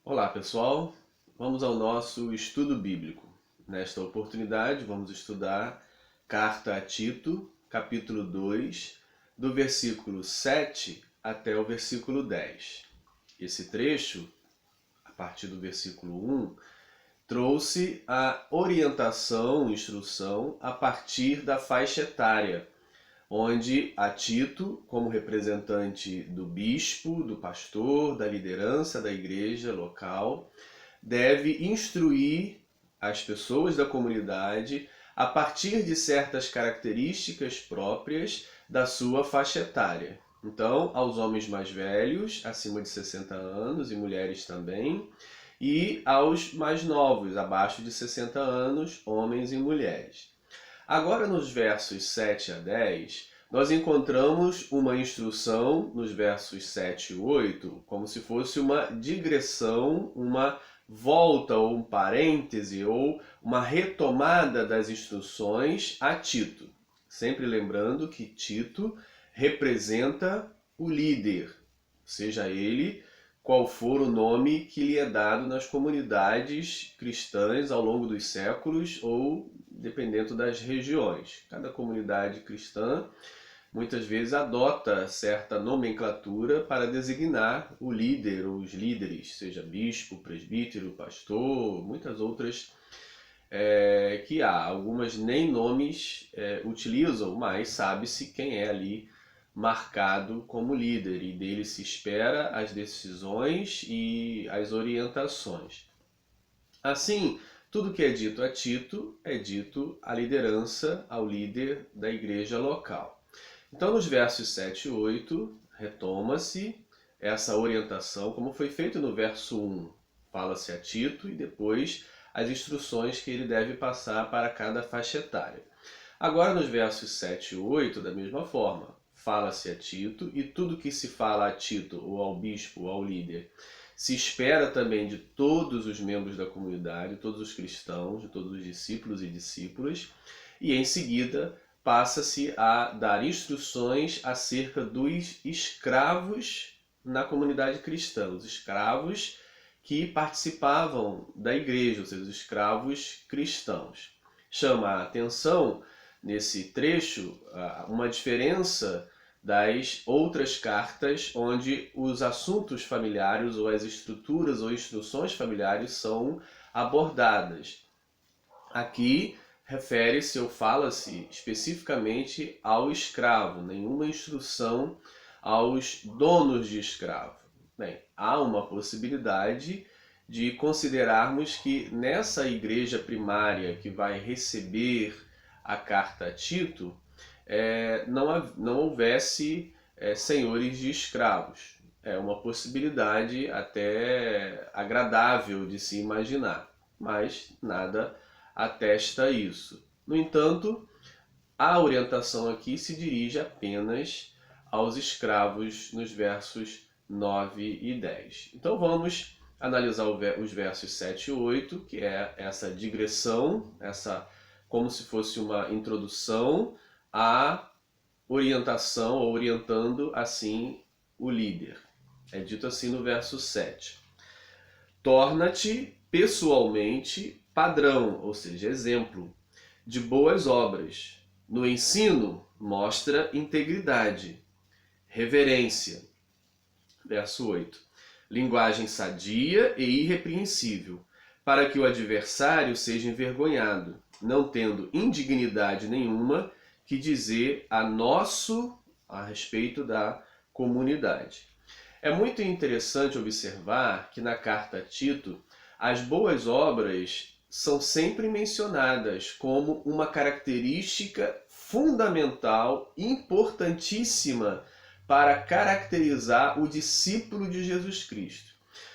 Olá pessoal, vamos ao nosso estudo bíblico. Nesta oportunidade vamos estudar Carta a Tito, capítulo 2, do versículo 7 até o versículo 10. Esse trecho, a partir do versículo 1, trouxe a orientação, instrução a partir da faixa etária, onde a Tito, como representante do bispo, do pastor, da liderança da igreja local, deve instruir as pessoas da comunidade a partir de certas características próprias da sua faixa etária. Então, aos homens mais velhos, acima de 60 anos, e mulheres também, e aos mais novos, abaixo de 60 anos, homens e mulheres. Agora, nos versos 7 a 10, nós encontramos uma instrução nos versos 7 e 8, como se fosse uma digressão, uma volta ou um parêntese ou uma retomada das instruções a Tito. Sempre lembrando que Tito representa o líder, seja ele qual for o nome que lhe é dado nas comunidades cristãs ao longo dos séculos ou dependendo das regiões. Cada comunidade cristã muitas vezes adota certa nomenclatura para designar o líder ou os líderes, seja bispo, presbítero, pastor, muitas outras que há. Algumas nem nomes utilizam, mas sabe-se quem é ali marcado como líder e dele se espera as decisões e as orientações. Assim, tudo que é dito a Tito é dito à liderança, ao líder da igreja local. Então, nos versos 7 e 8, retoma-se essa orientação, como foi feito no verso 1. Fala-se a Tito e depois as instruções que ele deve passar para cada faixa etária. Agora, nos versos 7 e 8, da mesma forma, fala-se a Tito e tudo que se fala a Tito, ou ao bispo, ou ao líder, se espera também de todos os membros da comunidade, todos os cristãos, de todos os discípulos e discípulas, e em seguida passa-se a dar instruções acerca dos escravos na comunidade cristã, os escravos que participavam da igreja, ou seja, os escravos cristãos. Chama a atenção nesse trecho uma diferença das outras cartas onde os assuntos familiares ou as estruturas ou instruções familiares são abordadas. Aqui refere-se ou fala-se especificamente ao escravo, nenhuma instrução aos donos de escravo. Bem, há uma possibilidade de considerarmos que nessa igreja primária que vai receber a carta a Tito, não houvesse senhores de escravos. É uma possibilidade até agradável de se imaginar, mas nada atesta isso. No entanto, a orientação aqui se dirige apenas aos escravos nos versos 9 e 10. Então vamos analisar os versos 7 e 8, que é essa digressão, como se fosse uma introdução à orientação, ou orientando assim o líder. É dito assim no verso 7. Torna-te pessoalmente padrão, ou seja, exemplo, de boas obras. No ensino, mostra integridade, reverência. Verso 8. Linguagem sadia e irrepreensível, para que o adversário seja envergonhado, não tendo indignidade nenhuma que dizer a respeito da comunidade. É muito interessante observar que na carta a Tito, as boas obras são sempre mencionadas como uma característica fundamental, importantíssima para caracterizar o discípulo de Jesus Cristo.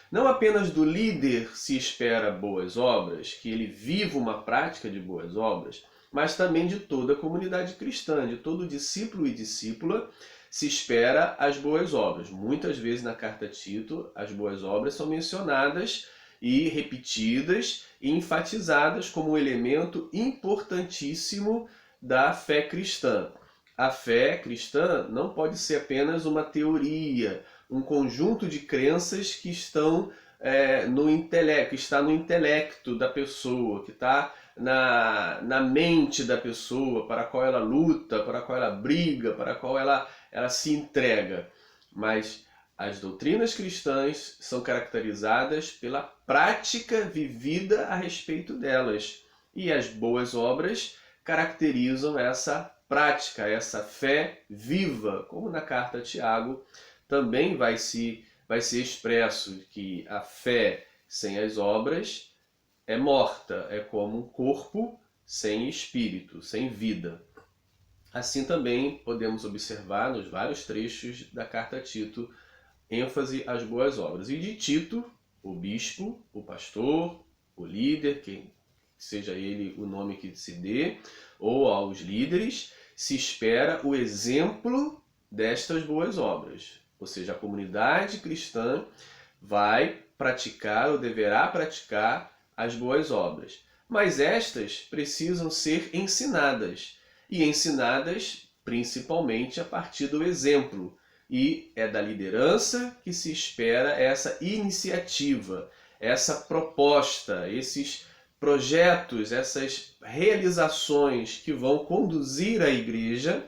Não apenas do líder se espera boas obras, que ele viva uma prática de boas obras, mas também de toda a comunidade cristã, de todo discípulo e discípula se espera as boas obras. Muitas vezes na carta a Tito, as boas obras são mencionadas e repetidas e enfatizadas como um elemento importantíssimo da fé cristã. A fé cristã não pode ser apenas uma teoria, um conjunto de crenças que estão no intelecto, que está no intelecto da pessoa, que está na mente da pessoa, para a qual ela luta, para a qual ela briga, para a qual ela se entrega. Mas as doutrinas cristãs são caracterizadas pela prática vivida a respeito delas. E as boas obras caracterizam essa prática, essa fé viva, como na carta a Tiago também vai ser expresso que a fé sem as obras é morta, é como um corpo sem espírito, sem vida. Assim também podemos observar nos vários trechos da carta a Tito ênfase às boas obras. E de Tito, o bispo, o pastor, o líder, que seja ele o nome que se dê, ou aos líderes, se espera o exemplo destas boas obras. Ou seja, a comunidade cristã vai praticar ou deverá praticar as boas obras. Mas estas precisam ser ensinadas. E ensinadas principalmente a partir do exemplo. E é da liderança que se espera essa iniciativa, essa proposta, esses projetos, essas realizações que vão conduzir a igreja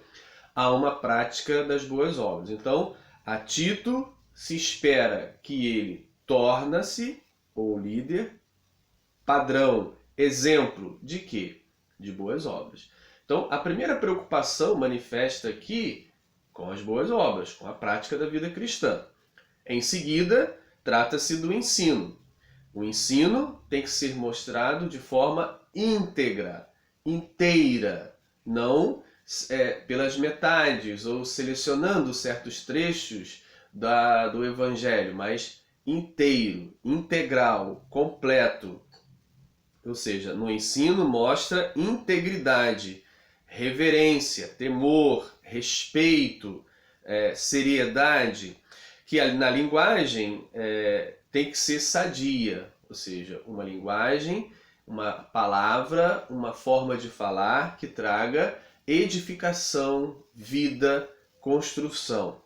a uma prática das boas obras. Então, a Tito se espera que ele torna-se o líder padrão, exemplo de quê? De boas obras. Então, a primeira preocupação manifesta aqui com as boas obras, com a prática da vida cristã. Em seguida, trata-se do ensino. O ensino tem que ser mostrado de forma íntegra, inteira, não pelas metades ou selecionando certos trechos do Evangelho, mas inteiro, integral, completo. Ou seja, no ensino mostra integridade, reverência, temor, respeito, seriedade, que na linguagem tem que ser sadia, ou seja, uma linguagem, uma palavra, uma forma de falar que traga edificação, vida, construção.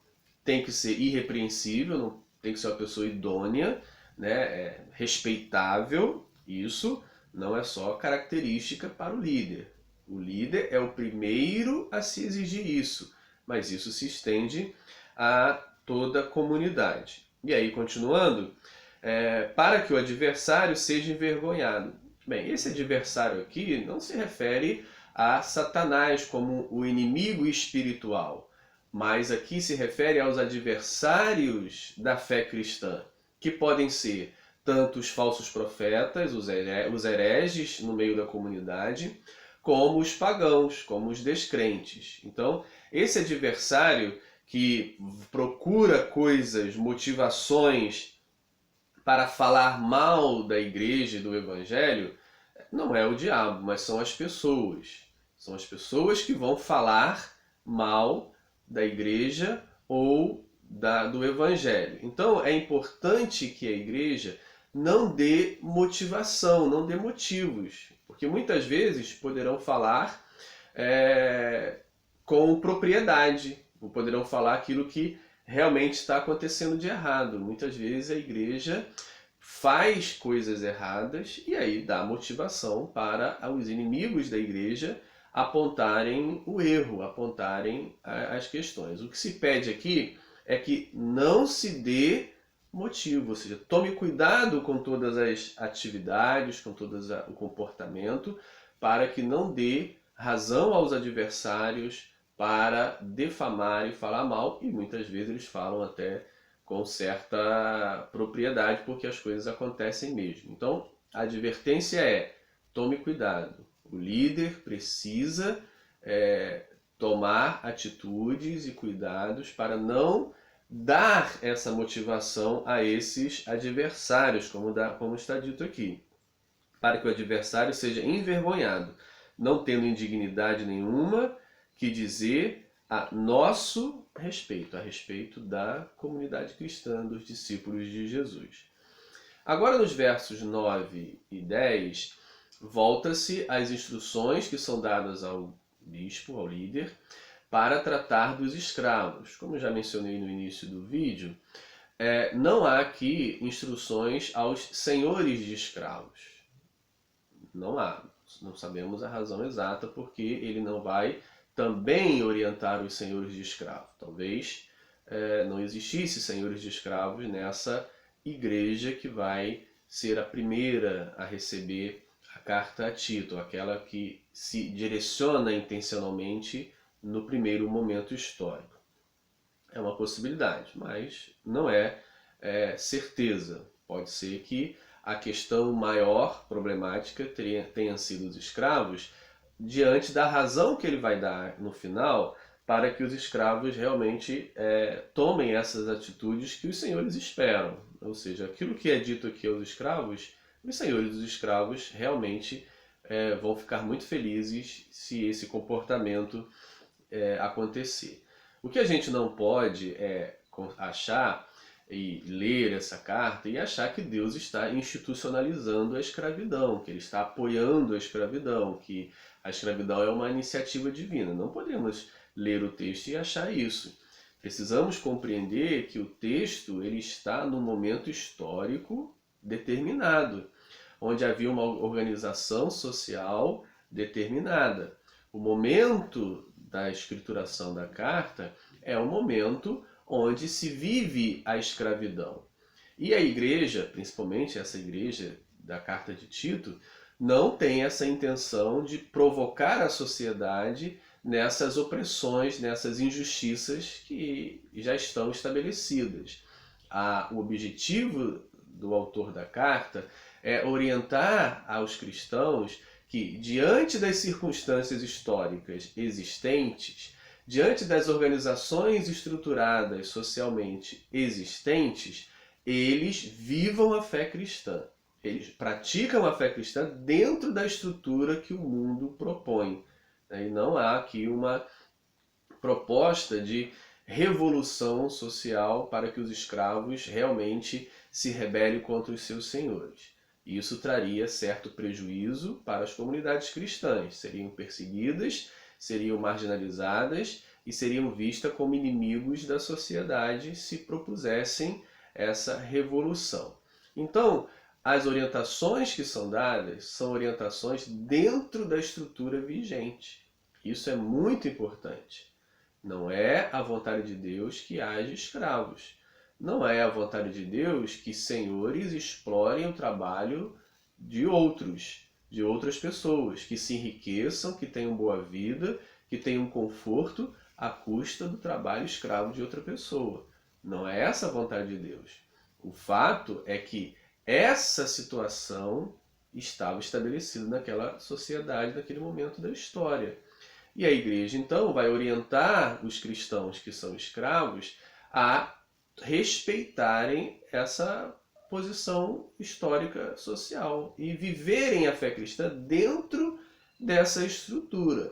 Tem que ser irrepreensível, não tem que ser uma pessoa idônea, né? Respeitável, isso não é só característica para o líder. O líder é o primeiro a se exigir isso, mas isso se estende a toda a comunidade. E aí, continuando, para que o adversário seja envergonhado. Bem, esse adversário aqui não se refere a Satanás como o inimigo espiritual, mas aqui se refere aos adversários da fé cristã, que podem ser tanto os falsos profetas, os hereges no meio da comunidade, como os pagãos, como os descrentes. Então, esse adversário que procura coisas, motivações para falar mal da igreja e do evangelho, não é o diabo, mas são as pessoas. São as pessoas que vão falar mal da igreja ou do evangelho. Então, é importante que a igreja não dê motivação, não dê motivos, porque muitas vezes poderão falar com propriedade, ou poderão falar aquilo que realmente está acontecendo de errado. Muitas vezes a igreja faz coisas erradas e aí dá motivação para os inimigos da igreja apontarem o erro, apontarem as questões. O que se pede aqui é que não se dê motivo, ou seja, tome cuidado com todas as atividades, com todo o comportamento, para que não dê razão aos adversários para defamar e falar mal, e muitas vezes eles falam até com certa propriedade, porque as coisas acontecem mesmo. Então, a advertência é: tome cuidado. O líder precisa tomar atitudes e cuidados para não dar essa motivação a esses adversários, como está dito aqui, para que o adversário seja envergonhado, não tendo indignidade nenhuma que dizer a nosso respeito, a respeito da comunidade cristã, dos discípulos de Jesus. Agora, nos versos 9 e 10, volta-se às instruções que são dadas ao bispo, ao líder, para tratar dos escravos. Como já mencionei no início do vídeo, não há aqui instruções aos senhores de escravos. Não há. Não sabemos a razão exata porque ele não vai também orientar os senhores de escravos. Talvez não existisse senhores de escravos nessa igreja que vai ser a primeira a receber a carta a Tito, aquela que se direciona intencionalmente no primeiro momento histórico. É uma possibilidade, mas não é certeza. Pode ser que a questão maior problemática tenha sido os escravos, diante da razão que ele vai dar no final para que os escravos realmente tomem essas atitudes que os senhores esperam. Ou seja, aquilo que é dito aqui aos escravos, os senhores dos escravos realmente vão ficar muito felizes se esse comportamento acontecer. O que a gente não pode achar e ler essa carta e achar que Deus está institucionalizando a escravidão, que ele está apoiando a escravidão, que a escravidão é uma iniciativa divina. Não podemos ler o texto e achar isso. Precisamos compreender que o texto ele está num momento histórico determinado, onde havia uma organização social determinada. O momento da escrituração da carta é o momento onde se vive a escravidão. E a igreja, principalmente essa igreja da carta de Tito, não tem essa intenção de provocar a sociedade nessas opressões, nessas injustiças que já estão estabelecidas. O objetivo do autor da carta é orientar aos cristãos que, diante das circunstâncias históricas existentes, diante das organizações estruturadas socialmente existentes, eles vivam a fé cristã. Eles praticam a fé cristã dentro da estrutura que o mundo propõe. E não há aqui uma proposta de revolução social para que os escravos realmente se rebelem contra os seus senhores. Isso traria certo prejuízo para as comunidades cristãs. Seriam perseguidas, seriam marginalizadas e seriam vistas como inimigos da sociedade se propusessem essa revolução. Então, as orientações que são dadas são orientações dentro da estrutura vigente. Isso é muito importante. Não é a vontade de Deus que haja escravos. Não é a vontade de Deus que senhores explorem o trabalho de outras pessoas, que se enriqueçam, que tenham boa vida, que tenham conforto à custa do trabalho escravo de outra pessoa. Não é essa a vontade de Deus. O fato é que essa situação estava estabelecida naquela sociedade, naquele momento da história. E a igreja, então, vai orientar os cristãos que são escravos a respeitarem essa posição histórica social e viverem a fé cristã dentro dessa estrutura.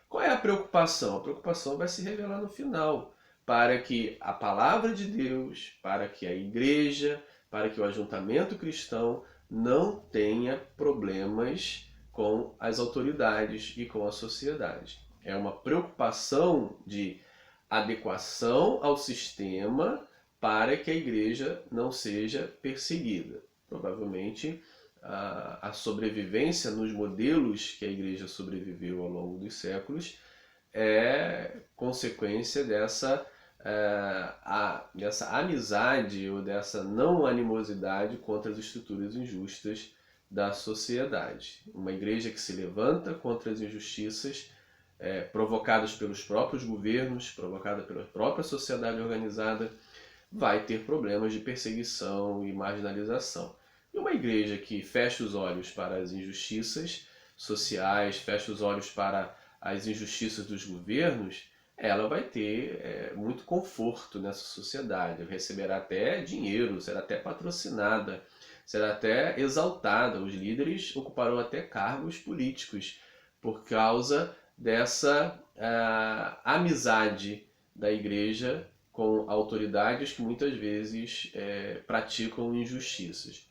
Qual é a preocupação? A preocupação vai se revelar no final, para que a palavra de Deus, para que a igreja, para que o ajuntamento cristão não tenha problemas com as autoridades e com a sociedade. É uma preocupação de adequação ao sistema para que a igreja não seja perseguida. Provavelmente a sobrevivência nos modelos que a igreja sobreviveu ao longo dos séculos é consequência dessa amizade ou dessa não animosidade contra as estruturas injustas da sociedade. Uma igreja que se levanta contra as injustiças provocadas pelos próprios governos, provocada pela própria sociedade organizada, vai ter problemas de perseguição e marginalização. E uma igreja que fecha os olhos para as injustiças sociais, fecha os olhos para as injustiças dos governos, ela vai ter muito conforto nessa sociedade, receberá até dinheiro, será até patrocinada, será até exaltada. Os líderes ocuparão até cargos políticos por causa dessa amizade da igreja com autoridades que muitas vezes praticam injustiças.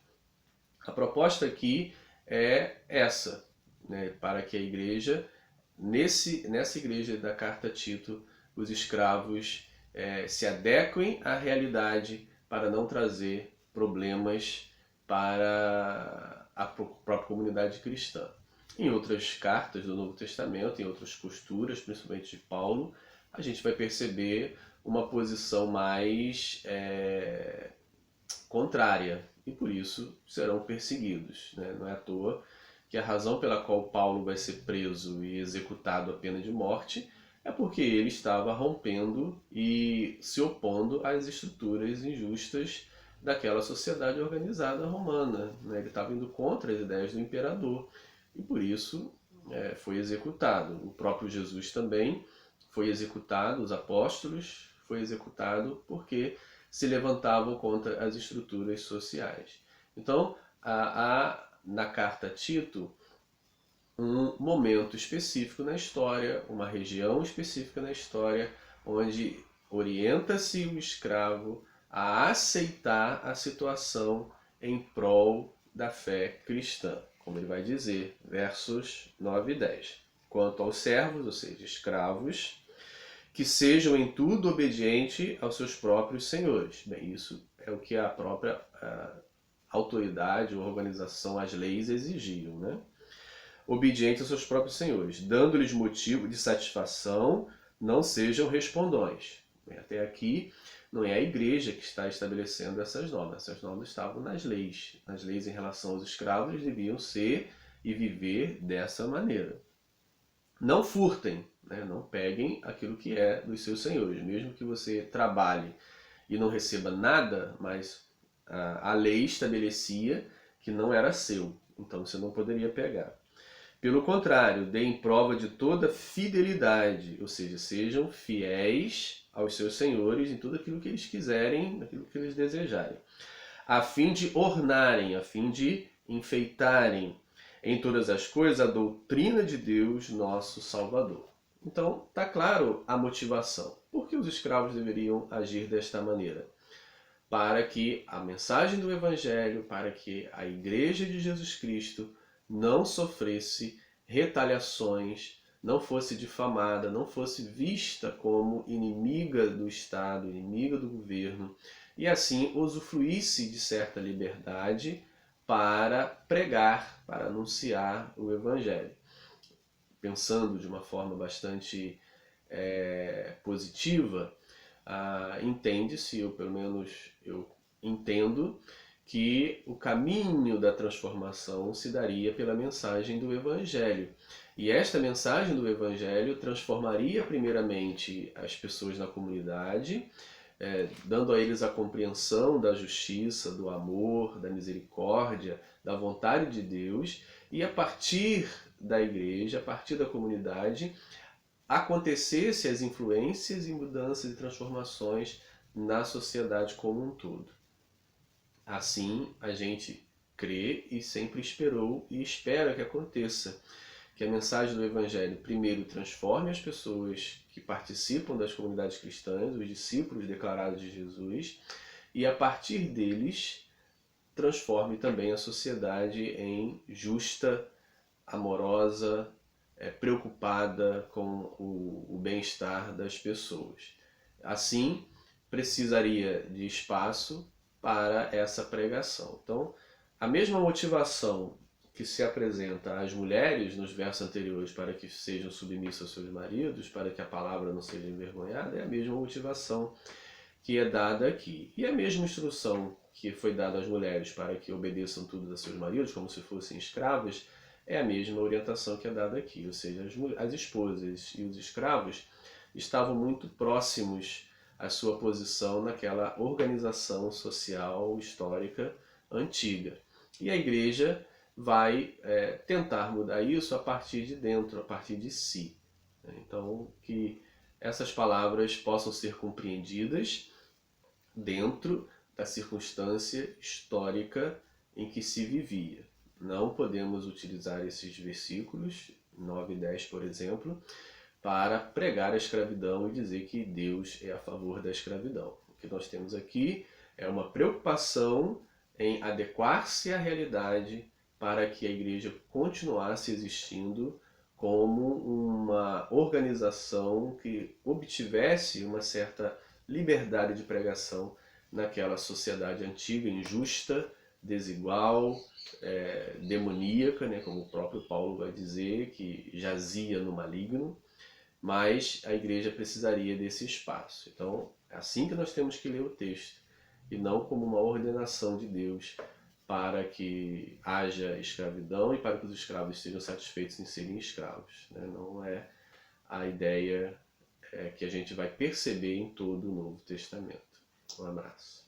A proposta aqui é essa, né, para que a igreja, nessa igreja da carta a Tito, os escravos se adequem à realidade para não trazer problemas para a própria comunidade cristã. Em outras cartas do Novo Testamento, em outras posturas, principalmente de Paulo, a gente vai perceber uma posição mais contrária, e por isso serão perseguidos, né? Não é à toa que a razão pela qual Paulo vai ser preso e executado a pena de morte é porque ele estava rompendo e se opondo às estruturas injustas daquela sociedade organizada romana, né? Ele estava indo contra as ideias do imperador e por isso foi executado. O próprio Jesus também foi executado, os apóstolos foi executado porque se levantavam contra as estruturas sociais. Então, há na carta a Tito um momento específico na história, uma região específica na história, onde orienta-se o escravo a aceitar a situação em prol da fé cristã, como ele vai dizer, versos 9 e 10. Quanto aos servos, ou seja, escravos, que sejam em tudo obedientes aos seus próprios senhores. Bem, isso é o que a própria autoridade ou organização, as leis exigiam, né? Obedientes aos seus próprios senhores, dando-lhes motivo de satisfação, não sejam respondões. Bem, até aqui não é a igreja que está estabelecendo essas normas. Essas normas estavam nas leis. As leis em relação aos escravos eles deviam ser e viver dessa maneira. Não furtem, né? Não peguem aquilo que é dos seus senhores. Mesmo que você trabalhe e não receba nada, mas a lei estabelecia que não era seu. Então você não poderia pegar. Pelo contrário, deem prova de toda fidelidade, ou seja, sejam fiéis aos seus senhores em tudo aquilo que eles quiserem, aquilo que eles desejarem, a fim de ornarem, a fim de enfeitarem em todas as coisas a doutrina de Deus, nosso Salvador. Então, está claro a motivação. Por que os escravos deveriam agir desta maneira? Para que a mensagem do Evangelho, para que a Igreja de Jesus Cristo não sofresse retaliações, não fosse difamada, não fosse vista como inimiga do Estado, inimiga do governo, e assim usufruísse de certa liberdade para pregar, para anunciar o Evangelho. Pensando de uma forma bastante positiva, entende-se, ou pelo menos eu entendo, que o caminho da transformação se daria pela mensagem do Evangelho. E esta mensagem do Evangelho transformaria primeiramente as pessoas na comunidade, dando a eles a compreensão da justiça, do amor, da misericórdia, da vontade de Deus, e a partir da igreja, a partir da comunidade, acontecesse as influências e mudanças e transformações na sociedade como um todo. Assim, a gente crê e sempre esperou e espera que aconteça. Que a mensagem do Evangelho primeiro transforme as pessoas que participam das comunidades cristãs, os discípulos declarados de Jesus, e a partir deles transforme também a sociedade em justa, amorosa, preocupada com o bem-estar das pessoas. Assim, precisaria de espaço para essa pregação. Então, a mesma motivação que se apresenta às mulheres nos versos anteriores para que sejam submissas aos seus maridos, para que a palavra não seja envergonhada, é a mesma motivação que é dada aqui. E a mesma instrução que foi dada às mulheres para que obedeçam tudo a seus maridos, como se fossem escravas, é a mesma orientação que é dada aqui. Ou seja, as esposas e os escravos estavam muito próximos à sua posição naquela organização social histórica antiga. E a igreja vai tentar mudar isso a partir de dentro, a partir de si. Então, que essas palavras possam ser compreendidas dentro da circunstância histórica em que se vivia. Não podemos utilizar esses versículos, 9 e 10, por exemplo, para pregar a escravidão e dizer que Deus é a favor da escravidão. O que nós temos aqui é uma preocupação em adequar-se à realidade para que a igreja continuasse existindo como uma organização que obtivesse uma certa liberdade de pregação naquela sociedade antiga, injusta, desigual, demoníaca, né, como o próprio Paulo vai dizer, que jazia no maligno, mas a igreja precisaria desse espaço. Então, é assim que nós temos que ler o texto, e não como uma ordenação de Deus para que haja escravidão e para que os escravos sejam satisfeitos em serem escravos, né? Não é a ideia que a gente vai perceber em todo o Novo Testamento. Um abraço.